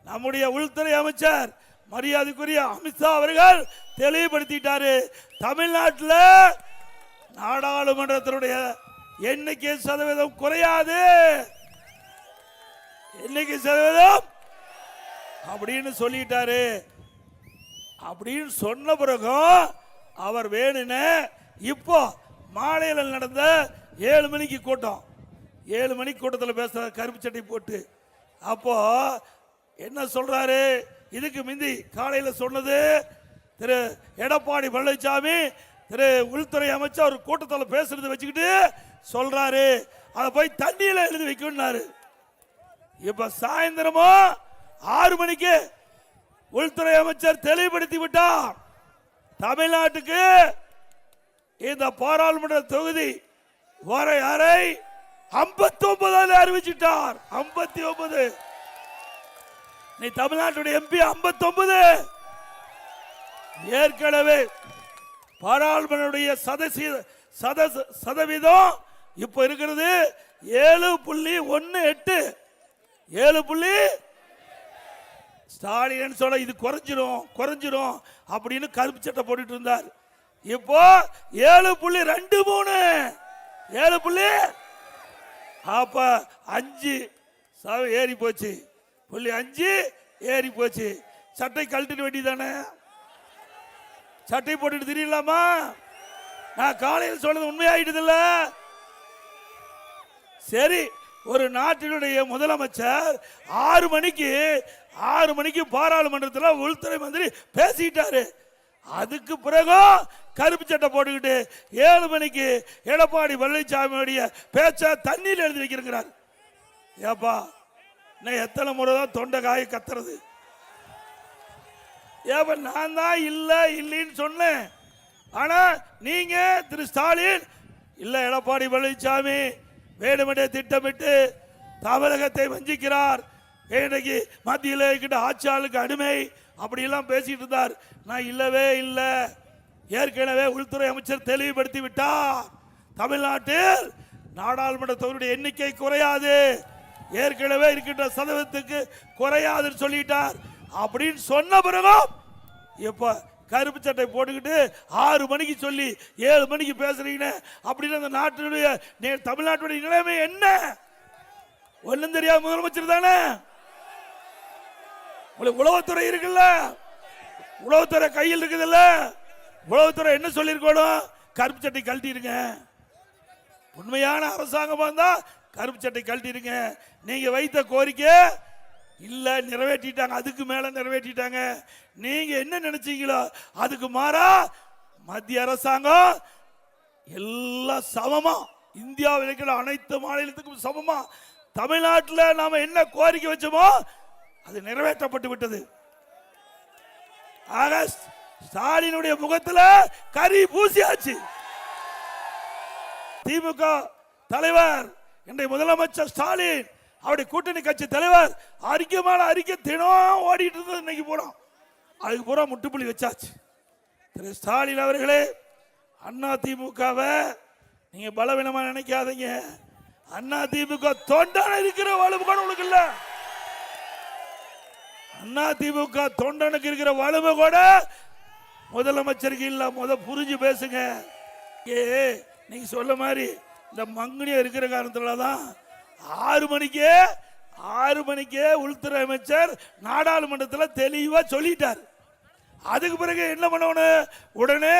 நம்முடைய உள்துறை அமைச்சர் மரியாதைக்குரிய அமித்ஷா அவர்கள் தெளிவுபடுத்திட்டாரு. தமிழ்நாட்டில் நாடாளுமன்றத்தினுடைய எண்ணிக்கை சதவீதம் குறையாது, எண்ணிக்கை சதவீதம் அப்படின்னு சொல்லிட்டாரு. அப்படின்னு சொன்ன பிறகும் அவர் வேணுன்னு இப்போ மாலையில் நடந்த 7 மணிக்கு கூட்டம், 7 மணிக்கு கூட்டத்தில் பேசுறாரு கருப்பு சட்டை போட்டு. அப்போ என்ன சொல்றாரு? இதுக்கு முந்தி காலையில் சொன்னது திரு எடப்பாடி பழனிசாமி திரு உள்துறை அமைச்சர் ஒரு கூட்டத்தில் பேசுறது வச்சுக்கிட்டு சொல்றாரு அதை போய் தண்ணியில் எழுதி வைக்கணும்னாரு. இப்ப சாயந்தரமும் 6 மணிக்கு உள்துறை அமைச்சர் தெளிவுபடுத்தி விட்டார். தமிழ்நாட்டுக்கு இந்த பாராளுமன்ற தொகுதி வரையறை 59 அறிவிச்சிட்டார். 59. நீ தமிழ்நாட்டுடைய எம்பி 59. ஏற்கனவே பாராளுமன்ற சதவீதம் இப்ப இருக்கிறது 7.18. 7. ஸ்டாலின் சொல்ல இது குறைஞ்சிரும் அப்படின்னு கருப்பு சட்டை போட்டுட்டு இருந்தார். இப்போ 7.23. 7. அப்ப 5 ஏறி போச்சு. 5 ஏறி போச்சு. சட்டை கழட்டிட வேண்டியதானே? சட்டை போட்டுட்டு தெரியலாமா? நான் காலையில் சொன்னது உண்மையாயிட்டது இல்ல? சரி, ஒரு நாட்டினுடைய முதலமைச்சர் 6 மணிக்கு பாராளுமன்றத்தில் உள்துறை மந்திரி பேசிட்டாரு. அதுக்கு பிறகு கருப்பு சட்டை போட்டுக்கிட்டு 7 மணிக்கு எடப்பாடி பழனிசாமியுடைய பேச்ச தண்ணீர் எழுதி வைக்கிறார். ஏப்பா, நான் எத்தனை முறை தான் தொண்டை காய கத்துறது? ஏப்பா, நான் தான் இல்லைன்னு சொன்னேன். ஆனா நீங்க திரு ஸ்டாலின் இல்ல எடப்பாடி பழனிசாமி வேணுமென்றே திட்டமிட்டு தமிழகத்தை வஞ்சிக்கிறார், இன்னைக்கு மத்தியில் இருக்கின்ற ஆட்சியாளருக்கு அடிமை அப்படியெல்லாம் பேசிட்டு இருந்தார். நான் இல்லவே இல்லை. ஏற்கனவே உள்துறை அமைச்சர் தெளிவுபடுத்தி விட்டார். தமிழ்நாட்டில் நாடாளுமன்ற தொகுதியுடைய எண்ணிக்கை குறையாது, ஏற்கனவே இருக்கின்ற சதவீதத்துக்கு குறையாதுன்னு சொல்லிட்டார். அப்படின்னு சொன்ன பிறகும் இப்ப கருப்பு சட்டை போட்டுக்கிட்டு 6 மணிக்கு சொல்லி 7 மணிக்கு பேசுறீங்க. அப்படின்னு அந்த நாட்டினுடைய தமிழ்நாட்டுடைய நிலைமை என்ன? ஒன்னும் தெரியாத முதலமைச்சர் தானே. உங்களுக்கு உளவுத்துறை இருக்குல்ல, உளவுத்துறை கையில் இருக்குதுல்ல, உளவுத்துறை என்ன சொல்லிருக்கணும்? கருப்பு சட்டை கழட்டிருங்க. உண்மையான அரசாங்கமா இருந்தா கருப்பு சட்டை கழட்டிருங்க. நீங்க வைத்த கோரிக்கை இல்ல நிறைவேற்றிட்டாங்க, அதுக்கு மேல நிறைவேற்றிட்டாங்க. நீங்க என்ன நினைச்சீங்களோ அதுக்கு மாறா மத்திய அரசாங்கம் எல்லாம் சமமா, இந்தியாவில் இருக்கிற அனைத்து மாநிலத்துக்கும் சமமா தமிழ்நாட்டில் நாம என்ன கோரிக்கை வச்சோமோ அது நிறைவேற்றப்பட்டு விட்டது. ஆகஸ்ட் ஸ்டாலினுடைய முகத்தில் கரி பூசியாச்சு. திமுக தலைவர் இன்றைய முதலமைச்சர் ஸ்டாலின் அவருடைய கூட்டணி கட்சி தலைவர் அறிக்கை மேல அறிக்கை தினம் ஓடிட்டு இருந்தது. இன்னைக்கு போறோம் அதுக்கு பூரா முட்டுப்புள்ளி வச்சாச்சு. திரு ஸ்டாலின் அவர்களே, அண்ணா திமுகவை நீங்க பலவீனமா நினைக்காதீங்க. அண்ணா திமுக தொண்டன இருக்கிற வலுவு கூட உங்களுக்கு இல்ல. அண்ணா திமுக தொண்டனுக்கு இருக்கிற வலுவு கூட முதலமைச்சருக்கு இல்ல. புரிஞ்சு பேசுங்க. நீங்க சொல்ல மாதிரி இந்த மங்குனியா இருக்கிற காரணத்துலதான் 6 மணிக்கே உள்துறை அமைச்சர் நாடாளுமன்றத்தில் தெளிவா சொல்லிட்டார். அதுக்கு பிறகு என்ன பண்ணணும்? உடனே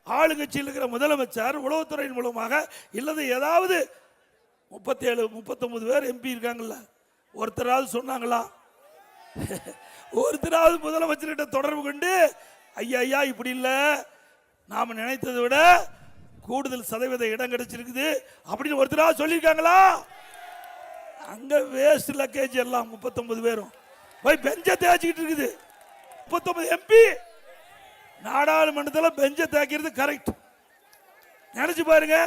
ஆளுங்கட்சியில் இருக்கிற முதலமைச்சர் உளவுத்துறையின் மூலமாக இல்லது ஏதாவது 37-39 பேர் எம்பி இருக்காங்கல்ல, ஒருத்தராவது சொன்னாங்களா? ஒருத்தராவது முதலமைச்சர்கிட்ட தொடர்பு கொண்டு ஐயா இப்படி இல்லை, நாம நினைத்ததை விட கூடுதல் சதவீத இடம் கிடைச்சிருக்குது அப்படின்னு ஒருத்தராவது சொல்லியிருக்காங்களா? அங்க வேஸ்ட் லக்கேஜ் எல்லாம் 39 பேரும் போய் பெஞ்ச தேய்ச்சிக்கிட்டு இருக்குது. 39 எம்பி நாடாளுமன்றத்தில் பெஞ்ச தேய்க்கிறது கரெக்ட். நினைச்சு பாருங்க.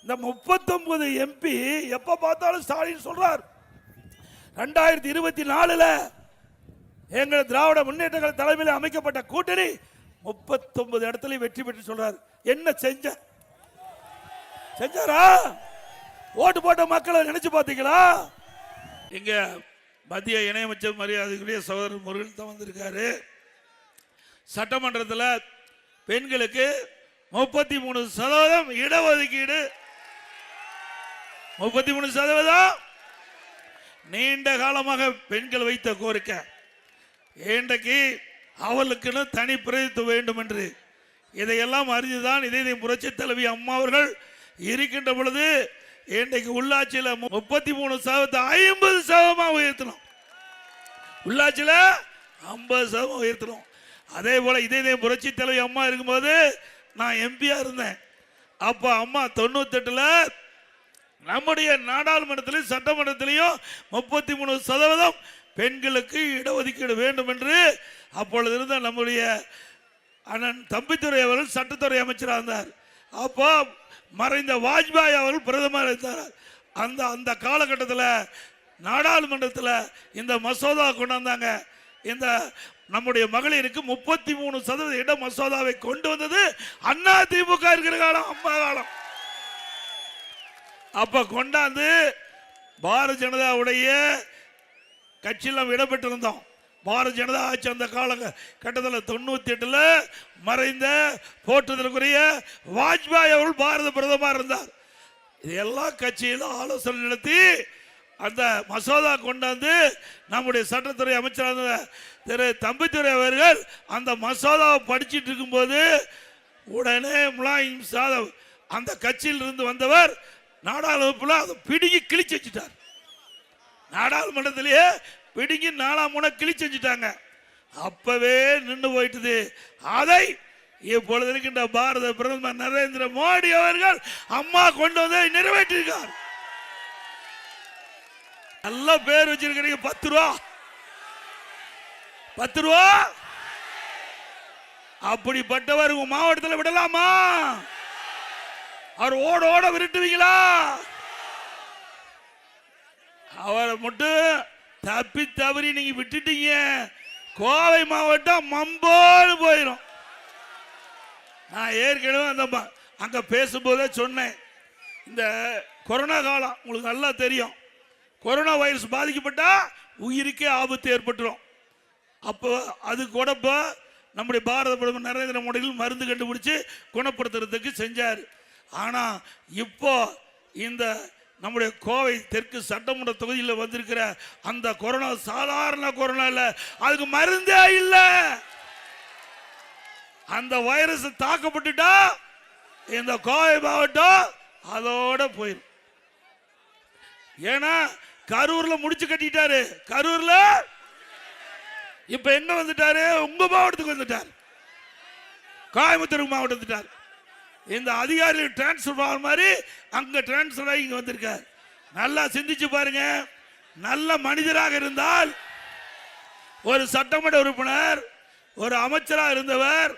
இந்த 39 எம்பி எப்ப பார்த்தாலும் ஸ்டாலின் சொல்றார் 2024 எங்கள் திராவிட முன்னேற்ற கழக தலைமையில் அமைக்கப்பட்ட கூட்டணி 39 இடத்துல வெற்றி பெற்று சொல்றார். என்ன செஞ்சாரா? ஓட்டு போட்ட மக்களை நினைச்சு பாத்தீங்களா? இங்க மத்திய இணையமைச்சர் மரியாதைக்குரிய சகோதரர் முருகன் தான் வந்திருக்காரு. சட்டமன்றத்தில் பெண்களுக்கு 33% இடஒதுக்கீடு. 33% நீண்ட காலமாக பெண்கள் வைத்த கோரிக்கை. இன்றைக்கு அவளுக்குன்னு தனி பிரதித்துவம் வேண்டும் என்று இதையெல்லாம் அறிந்துதான் இதே புரட்சி தலைவி அம்மா அவர்கள் இருக்கின்ற பொழுது இன்றைக்கு உள்ளாட்சியில் 33% 50% உயர்த்தணும். உள்ளாட்சியில் 50% உயர்த்தணும். அதே போல இதே புரட்சி தலைவி அம்மா இருக்கும்போது நான் எம்பியா இருந்தேன். அப்ப அம்மா 98ல் நம்முடைய நாடாளுமன்றத்திலும் சட்டமன்றத்திலையும் 33% பெண்களுக்கு இடஒதுக்கீடு வேண்டும் என்று அப்பொழுது இருந்த நம்முடைய அண்ணன் தம்பித்துறை அவர்கள் சட்டத்துறை அமைச்சராக இருந்தார். அப்போ மறைந்த வாஜ்பாய் அவர்கள் பிரதமர் இருந்தார். அந்த காலகட்டத்தில் நாடாளுமன்றத்தில் இந்த மசோதா கொண்டு வந்தாங்க. இந்த நம்முடைய மகளிருக்கு 33% இட மசோதாவை கொண்டு வந்தது அண்ணா திமுக இருக்கிற காலம், அம்மா காலம். அப்ப கொண்டாந்து பாரதிய ஜனதாவுடைய கட்சியில் இடம்பெற்றிருந்தோம். பாரதிய ஜனதா ஆட்சி அந்த காலகட்டத்தில் 98ல் மறைந்த போற்றுதலுக்குரிய வாஜ்பாய் அவர்கள் பாரத பிரதமர் இருந்தார். இது எல்லா கட்சியிலும் ஆலோசனை நடத்தி அந்த மசோதா கொண்டாந்து நம்முடைய சட்டத்துறை அமைச்சராக திரு தம்பித்துறை அவர்கள் அந்த மசோதாவை படிச்சுட்டு இருக்கும்போது உடனே முலாயம் யாதவ் அந்த கட்சியில் இருந்து வந்தவர் நாடாளுமன்றத்தில் அதை பிடுங்கி கிழிச்சு வச்சுட்டார். நாடாளுமன்றத்திலேயே பிடுங்கி 4 முனை கிழிச்சு வச்சுட்டாங்க. அப்பவே நின்று போயிட்டது. அதை இப்பொழுது இருக்கின்ற பாரத பிரதமர் நரேந்திர மோடி அவர்கள் அம்மா கொண்டு வந்து நிறைவேற்றிருக்கார். நல்ல பேர் வச்சிருக்கிறீங்க. 10 ரூபா 10 ரூபா அப்படிப்பட்டவர் உங்க மாவட்டத்தில் விடலாமா? அவர் ஓட ஓட விரட்டுவீங்களா? அவரை மட்டும் தப்பி தவறி நீங்க விட்டுட்டீங்க, கோவை மாவட்டம் மம்போடு போயிடும். நான் ஏற்கனவே அங்க பேசும்போதே சொன்னேன், இந்த கொரோனா காலம் உங்களுக்கு நல்லா தெரியும். கொரோனா வைரஸ் பாதிக்கப்பட்டா உயிருக்கே ஆபத்து ஏற்பட்டுரும். அப்போ அது கூட நம்முடைய பாரத பிரதமர் நரேந்திர மோடி மருந்து கண்டுபிடிச்சு குணப்படுத்துறதுக்கு செஞ்சார். ஆனா இப்போ இந்த நம்முடைய கோவை தெற்கு சட்டமன்ற தொகுதியில் வந்திருக்கிற அந்த கொரோனா சாதாரண கொரோனா இல்ல, அதுக்கு மருந்தே இல்ல. அந்த வைரஸ் தாக்கப்பட்டுட்டா இந்த கோவை மாவட்டம் அதோட போயிடும். ஏன்னா கரூர்ல முடிச்சு கட்டிட்டாரு. கரூர்ல இப்ப எங்க வந்துட்டாரு? உங்க மாவட்டத்துக்கு வந்துட்டார், கோயம்புத்தூர் மாவட்டம் வந்துட்டார். இந்த அதிகாரிகள் டிரான்ஸ்பர் மாதிரி அங்க டிரான்ஸ்பர் ஆகி இங்க வந்திருக்கார். நல்லா சிந்திச்சு பாருங்க. நல்ல மனிதராக இருந்தால் ஒரு சட்டமன்ற உறுப்பினர், ஒரு அமைச்சராக இருந்தவர்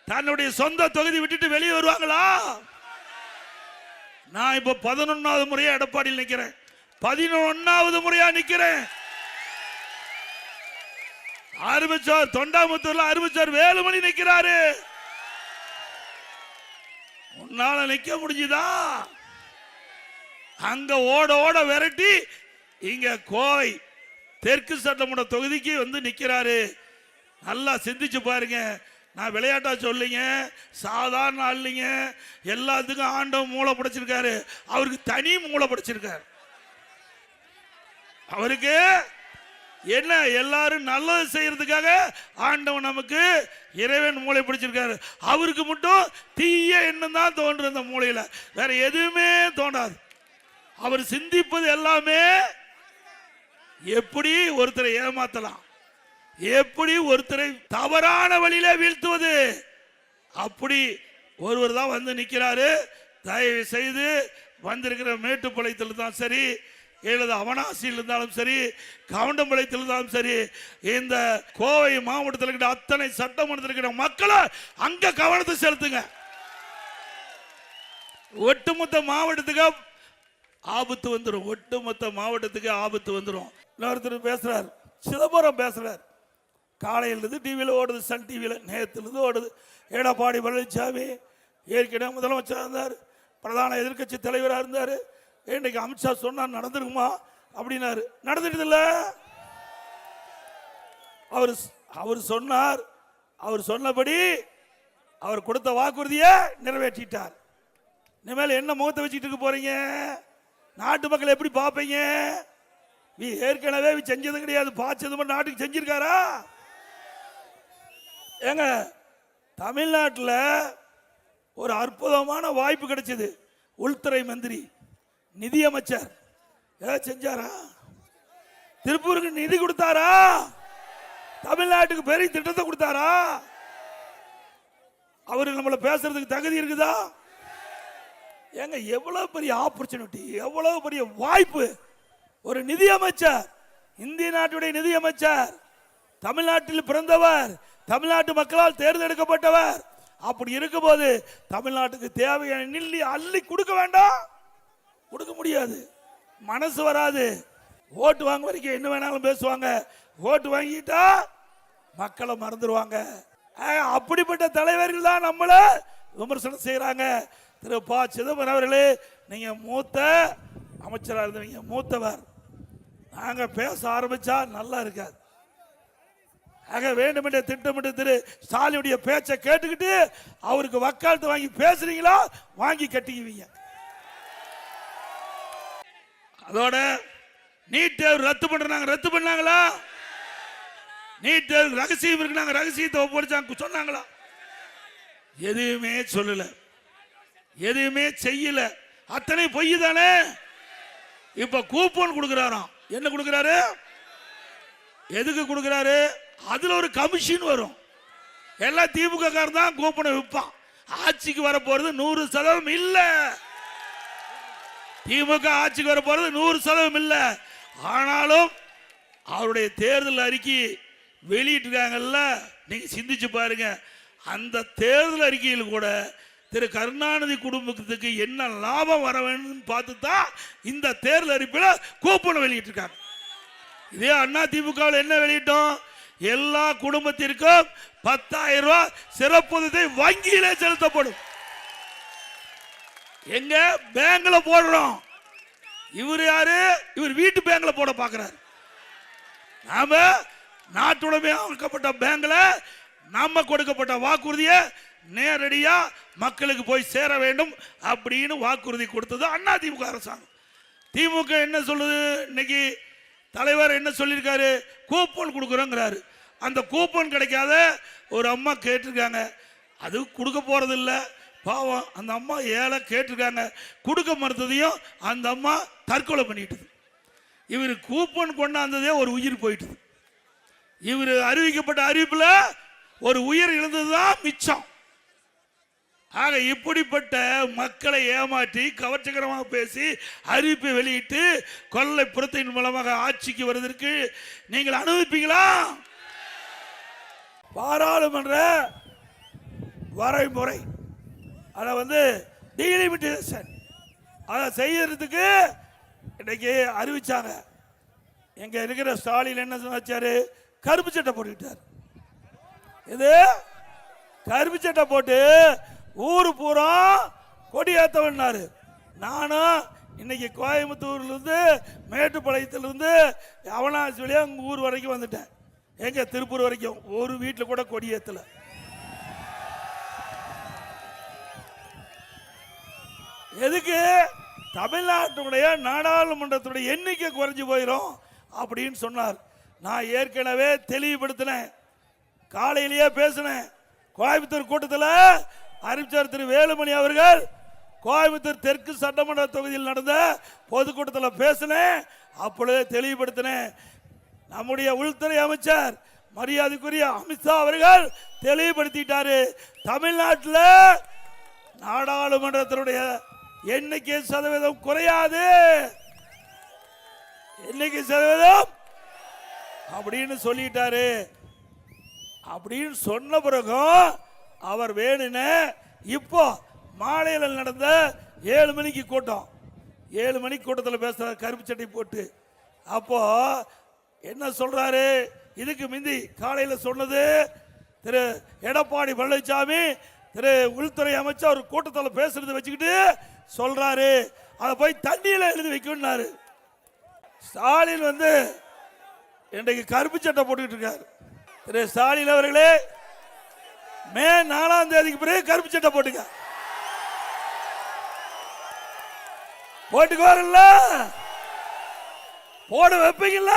தன்னுடைய சொந்த தொகுதி விட்டுட்டு வெளியே வருவாங்களா? நான் இப்ப 11வது முறையா எடப்பாடியில் நிக்கிறேன். 11வது முறையா நிக்கிறேன். ஆரம்பிச்சார் தொண்டாமுத்தூர்ல ஆரம்பிச்சார் வேலுமணி நிக்கிறாரு. உன்னால நிக்க முடிஞ்சுதா? அங்க ஓட ஓட விரட்டி இங்க கோவை தெற்கு சட்டமன்ற தொகுதிக்கு வந்து நிக்கிறாரு. நல்லா சிந்திச்சு பாருங்க. நான் விளையாட்டா சொல்லிங்க, சாதாரண ஆள்லிங்க. எல்லாத்துக்கும் ஆண்டவன் மூளை படைச்சிருக்காரு, அவருக்கு தனி மூளை படைச்சிருக்காரு. அவருக்கு என்ன, எல்லாரும் நல்லது செய்யறதுக்காக ஆண்டவன் நமக்கு இறைவன் மூளை பிடிச்சிருக்காரு. அவருக்கு மட்டும் தீய எண்ணம் தான் தோன்று அந்த மூளையில, வேற எதுவுமே தோன்றாது. அவர் சிந்திப்பது எல்லாமே எப்படி ஒருத்தரை ஏமாத்தலாம், எப்படி ஒருத்தரை தவறான வழியில வீழ்த்துவது, அப்படி ஒருவர் தான் வந்து நிற்கிறாரு. தயவு செய்து வந்திருக்கிற மேட்டுப்பாளையத்தில் தான் சரி, எழுத அவனாசியில் இருந்தாலும் சரி, கவுண்டம்பாளையத்தில் இருந்தாலும் சரி, இந்த கோவை மாவட்டத்தில் இருக்கிற அத்தனை சட்டமன்றத்தில் இருக்கிற மக்களை அங்க கவனத்தை செலுத்துங்க. ஒட்டுமொத்த மாவட்டத்துக்கு ஆபத்து வந்துடும். ஒட்டுமொத்த மாவட்டத்துக்கு ஆபத்து வந்துடும். இன்னொருத்தர் பேசுறார், சிதம்பரம் பேசுறார். காலையிலிருந்து டிவியில் ஓடுது, சன் டிவியில் நேரத்திலிருந்து ஓடுது. எடப்பாடி பழனிசாமி ஏற்கனவே முதலமைச்சராக இருந்தார், பிரதான எதிர்கட்சி தலைவராக இருந்தார். இன்னைக்கு அமித்ஷா சொன்னா நடந்துருக்குமா அப்படின்னாரு. நடந்துட்டு இல்ல, அவர் அவர் சொன்னார். அவர் சொன்னபடி அவர் கொடுத்த வாக்குறுதியை நிறைவேற்றிட்டார். இனிமேல் என்ன முகத்தை வச்சுட்டு இருக்க போறீங்க? நாட்டு மக்கள் எப்படி பார்ப்பீங்க? ஏற்கனவே செஞ்சது கிடையாது, பாச்சது நாட்டுக்கு செஞ்சிருக்காரா? ஏங்க, தமிழ்நாட்டில் ஒரு அற்புதமான வாய்ப்பு கிடைச்சது. உள்துறை மந்திரி, நிதியமைச்சர் ஏதாவது செஞ்சாரா? திருப்பூருக்கு நிதி கொடுத்தாரா? தமிழ்நாட்டுக்கு பெரிய திட்டத்தை கொடுத்தாரா? அவரு நம்மள பேசுறதுக்கு தகுதி இருக்குதா? ஏங்க, எவ்வளவு பெரிய ஆப்பர்ச்சுனிட்டி, எவ்வளவு பெரிய வாய்ப்பு! ஒரு நிதியமைச்சர், இந்திய நாட்டுடைய நிதியமைச்சர், தமிழ்நாட்டில் பிறந்தவர், தமிழ்நாட்டு மக்களால் தேர்ந்தெடுக்கப்பட்டவர். அப்படி இருக்கும்போது தமிழ்நாட்டுக்கு தேவையான நிதி அள்ளி கொடுக்க வேண்டாம்? கொடுக்க முடியாது, மனசு வராது. ஓட்டு வாங்க வரைக்கும் என்ன வேணாலும் பேசுவாங்க, ஓட்டு வாங்கிட்டா மக்களை மறந்துடுவாங்க. அப்படிப்பட்ட தலைவர்கள் தான் நம்மள விமர்சனம் செய்யறாங்க. திரு ப. சிதம்பரம் அவர்களே, நீங்க மூத்த அமைச்சராக இருந்தீங்க, மூத்தவர். நாங்க பேச ஆரம்பிச்சா நல்லா இருக்காது. ஆக வேண்டுமென்ற திட்டமிட்டு திரு ஸ்டாலினுடைய பேச்சை கேட்டுக்கிட்டு அவருக்கு வக்காலத்து வாங்கி பேசுறீங்களா? வாங்கி கட்டிக்குவீங்க. அதோட நீட் தேர்வு ரத்து பண்றாங்க, ரத்து பண்ணாங்களா? நீட் தேர்வு ரகசியம் இருக்கு, நாங்க ரகசியத்தை ஒப்படைச்சாங்க சொன்னாங்களா? எதுவுமே சொல்லல, எதுவுமே செய்யல, அத்தனை பொய் தானே. இப்ப கூப்பன் கொடுக்கிறாராம். என்ன கொடுக்கிறாரு? எதுக்கு கொடுக்கிறாரு? அதுல ஒரு கமிஷன் வரும். எல்லாம் திமுக காரன் தான் கூப்பனை விற்பான். ஆட்சிக்கு வர போறது 100% இல்ல. திமுக ஆட்சிக்கு வர போறது 100% இல்ல. ஆனாலும் அவருடைய தேர்தல் அறிக்கை வெளியிட்டிருக்காங்கல்ல, நீங்க சிந்திச்சு பாருங்க. அந்த தேர்தல் அறிக்கையில் கூட திரு கருணாநிதி குடும்பத்துக்கு என்ன லாபம் வர வேண்டும் பார்த்து தான் இந்த தேர்தல் அறிக்கையில் கூப்பனை வெளியிட்டிருக்காங்க. இதே அண்ணா திமுக என்ன வெளியிட்டோம்? எல்லா குடும்பத்திற்கும் 10,000 ரூபாய் சிறப்பு வங்கியிலே செலுத்தப்படும். எங்க பேங்க்ல போடுறோம். இவர் யாரு? இவர் வீட்டு பேங்க்ல போட பாக்குறாரு. நாம நாட்டுடைமையாக்கப்பட்ட பேங்க்ல நம்ம கொடுக்கப்பட்ட வாக்குறுதியை நேரடியா மக்களுக்கு போய் சேர வேண்டும் அப்படின்னு வாக்குறுதி கொடுத்தது அண்ணா திமுக அரசாங்கம். திமுக என்ன சொல்லுது? இன்னைக்கு தலைவர் என்ன சொல்லியிருக்காரு? கூப்பன் கொடுக்குறோங்கிறாரு. அந்த கூப்பன் கிடைக்காத ஒரு அம்மா கேட்டிருக்காங்க, அது கொடுக்க போறது இல்லை. பாவம், அந்த அம்மா ஏழை கேட்டிருக்காங்க, கொடுக்க மறுத்ததையும் அந்த அம்மா தற்கொலை பண்ணிட்டுது. இவர் கூப்பன் கொண்டாந்ததே ஒரு உயிர் போயிட்டுது. இவர் அறிவிக்கப்பட்ட அறிவிப்புல ஒரு உயிர் இழந்ததுதான் மிச்சம். ஆக இப்படிப்பட்ட மக்களை ஏமாற்றி கவர்ச்சிகரமாக பேசி அறிவிப்பை வெளியிட்டு கொள்ளை புறத்தின் மூலமாக ஆட்சிக்கு வருவதற்கு நீங்கள் அனுமதிப்பீங்களா? பாராளுமன்ற வரைமுறை அதை டீலிமிட்டேஷன் அதை செய்யறதுக்கு இன்னைக்கு அறிவிச்சாங்க. எங்க இருக்கிற ஸ்டாலின் என்ன சொன்னாரு? கருப்பு சட்டை போட்டுட்டார். இது கருப்பு சட்டை போட்டு ஊரு பூரா கொடியேற்றவன்னாரு. நானும் இன்னைக்கு கோயம்புத்தூர்ல இருந்து மேட்டுப்பாளையத்துல இருந்து அவனாசி வழியா ஊர் வரைக்கும் வந்துட்டேன். எங்க திருப்பூர் வரைக்கும் ஒரு வீட்டுல கூட கொடியேற்றல. எதுக்கு? தமிழ்நாட்டுடைய நாடாளுமன்றத்துடைய எண்ணிக்கை குறைஞ்சு போயிடும் அப்படின்னு சொன்னார். நான் ஏற்கனவே தெளிவுபடுத்தினேன், காலையிலேயே பேசினேன். கோயம்புத்தூர் கூட்டத்தில் அறிவிச்சார் திரு வேலுமணி அவர்கள். கோயம்புத்தூர் தெற்கு சட்டமன்ற தொகுதியில் நடந்த பொதுக்கூட்டத்தில் பேசினேன், அப்பொழுது தெளிவுபடுத்தினேன். நம்முடைய உள்துறை அமைச்சர் மரியாதைக்குரிய அமித்ஷா அவர்கள் தெளிவுபடுத்திட்டாரு. தமிழ்நாட்டில் நாடாளுமன்றத்தினுடைய எண்ணிக்கை சதவீதம் குறையாது, எண்ணிக்கை சதவீதம் அப்படின்னு சொல்லிட்டாரு. அப்படின்னு சொன்ன பிறகும் அவர் வேணுன இப்போ மாலையில் நடந்த 7 மணிக்கு கூட்டம், 7 மணிக்கு கூட்டத்தில் பேசுறாரு கருப்பு சட்டை போட்டு. அப்போ என்ன சொல்றாரு? இதுக்கு முந்தி காலையில் சொன்னது திரு எடப்பாடி பழனிசாமி திரு உள்துறை அமைச்சர் ஒரு கூட்டத்தில் பேசுறது வச்சுக்கிட்டு சொல்றாரு, அதை போய் தண்ணியில் எழுதி வைக்கணும்னாரு. ஸ்டாலின் இன்றைக்கு கருப்பு சட்டை போட்டுக்கிட்டு இருக்காரு. திரு ஸ்டாலின் அவர்களே, மே 4ஆம் தேதிக்கு பிறகு கருப்பு சட்டை போட்டுக்க. போட்டுக்குவாருல்ல, போட வைப்பீங்கல்ல.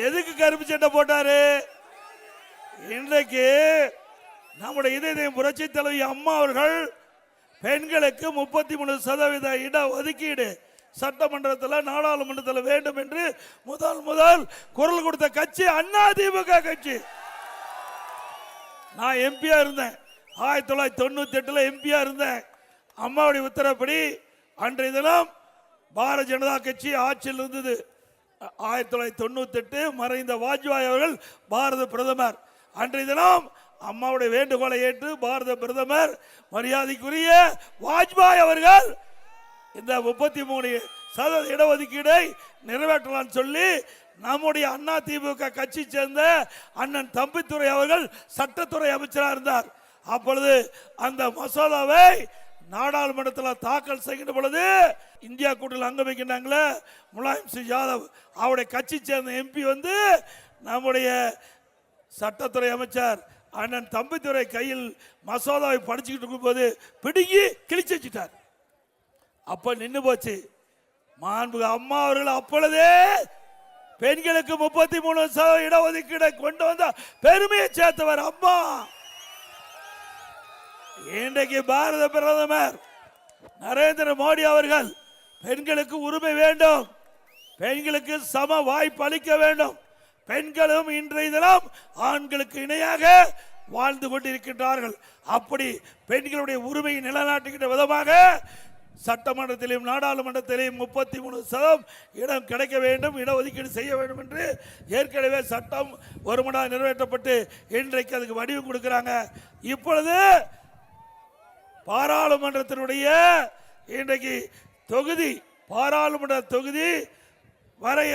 எதுக்கு கருப்பு சட்டை போட்டாரு? இன்றைக்கு நம்முடைய இதயம் புரட்சி தலைவி அம்மா அவர்கள் பெண்களுக்கு 33% இட ஒதுக்கீடு சட்டமன்றத்தில் நாடாளுமன்றத்தில் வேண்டும் என்று முதல் குரல் கொடுத்த கட்சி அதிமுக கட்சி. நான் எம்பியா இருந்தேன், 1998 எம்பியா இருந்தேன். அம்மாவுடைய உத்தரப்படி அன்றைய தினம் பாரதிய ஜனதா கட்சி ஆட்சியில் இருந்தது. 1998 மறைந்த வாஜ்பாய் அவர்கள் பாரத பிரதமர். அன்றைய தினம் அம்மாவுடைய வேண்டுகோளை ஏற்று பாரத பிரதமர் மரியாதைக்குரிய வாஜ்பாய் அவர்கள் இந்த 33% இடஒதுக்கீடை நிறைவேற்றலாம் சொல்லி நம்முடைய அதிமுக கட்சி சேர்ந்த அண்ணன் தம்பித்துரை அவர்கள் சட்டத்துறை அமைச்சராக இருந்தார். அப்பொழுது அந்த மசோதாவை நாடாளுமன்றத்தில் தாக்கல் செய்கின்ற பொழுது இந்தியா கூட்டணியில் அங்க வைக்கிறாங்களே முலாயம் சிங் யாதவ் அவருடைய கட்சி சேர்ந்த எம்பி வந்து நம்முடைய சட்டத்துறை அமைச்சர் அண்ணன் தம்பித்துறை கையில் மசோதாவை படிச்சுக்கிட்டு இருக்கும்போது பிடுங்கி கிழிச்சு வச்சுட்டார். அப்ப நின்று போச்சு. மாண்புக அம்மா அவர்கள் அப்பொழுதே பெண்களுக்கு 33% இடஒதுக்கீடை கொண்டு வந்த பெருமையை சேர்த்தவர் அம்மா. இன்றைக்கு பாரத பிரதமர் நரேந்திர மோடி அவர்கள் பெண்களுக்கு உரிமை வேண்டும், பெண்களுக்கு சம வாய்ப்பு அளிக்க வேண்டும், பெண்களும் இன்றைய தினம் ஆண்களுக்கு இணையாக வாழ்ந்து கொண்டிருக்கின்றார்கள். அப்படி பெண்களுடைய உரிமையை நிலைநாட்டுகின்ற விதமாக சட்டமன்றத்திலும் நாடாளுமன்றத்திலும் 33% இடம் கிடைக்க வேண்டும், இடஒதுக்கீடு செய்ய வேண்டும் என்று ஏற்கனவே சட்டம் ஒருமனதாக நிறைவேற்றப்பட்டு இன்றைக்கு அதுக்கு வடிவம் கொடுக்கிறாங்க. இப்பொழுது பாராளுமன்றத்தினுடைய இன்றைக்கு தொகுதி பாராளுமன்ற தொகுதி வரைய